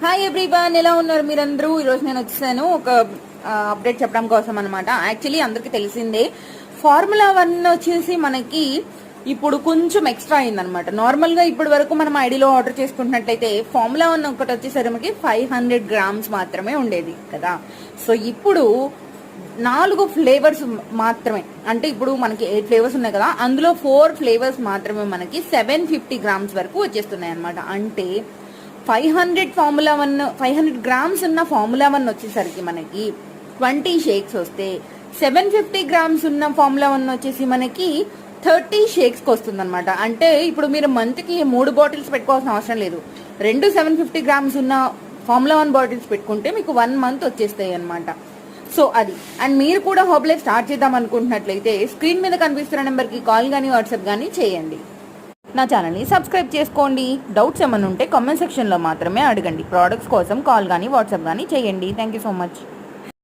Hi everyone, ఎలా ఉన్నారు మీరందరూ? ఈరోజు నేను వచ్చాను ఒక అప్డేట్ చెప్పడం కోసం అనమాట. యాక్చువల్లీ అందరికీ తెలిసిందే, ఫార్ములా 1 వచ్చేసి మనకి ఇప్పుడు కొంచెం ఎక్స్ట్రా అయిందనమాట. నార్మల్గా ఇప్పటి వరకు మనం ఐడిలో ఆర్డర్ చేసుకుంటున్నట్లయితే ఫార్ములా 1 ఒకటి వచ్చేసరికి 500 grams మాత్రమే ఉండేది కదా. సో ఇప్పుడు 4 ఫ్లేవర్స్ మాత్రమే, అంటే ఇప్పుడు మనకి 8 ఫ్లేవర్స్ ఉన్నాయి కదా, అందులో 4 ఫ్లేవర్స్ మాత్రమే మనకి 750 grams వరకు వచ్చేస్తున్నాయి అనమాట. అంటే 500 grams ఉన్న ఫార్ములా 1 వచ్చేసరికి మనకి 20 షేక్స్ వస్తే 750 grams ఉన్న ఫార్ములా 1 వచ్చేసి మనకి 30 షేక్స్కి వస్తుంది అనమాట. అంటే ఇప్పుడు మీరు మంత్కి 3 బాటిల్స్ పెట్టుకోవాల్సిన అవసరం లేదు. 2 750 grams ఉన్న ఫార్ములా 1 బాటిల్స్ పెట్టుకుంటే మీకు 1 month వచ్చేస్తాయి అనమాట. సో అది. అండ్ మీరు కూడా హర్బల్ లైఫ్ స్టార్ట్ చేద్దాం అనుకుంటున్నట్లయితే స్క్రీన్ మీద కనిపిస్తున్న నెంబర్కి కాల్ కానీ వాట్సాప్ కానీ చేయండి. నా ఛానల్ని సబ్స్క్రైబ్ చేసుకోండి. డౌట్స్ ఏమైనా ఉంటే కామెంట్ సెక్షన్లో మాత్రమే అడగండి. ప్రోడక్ట్స్ కోసం కాల్ కానీ వాట్సాప్ కానీ చేయండి. Thank you so much.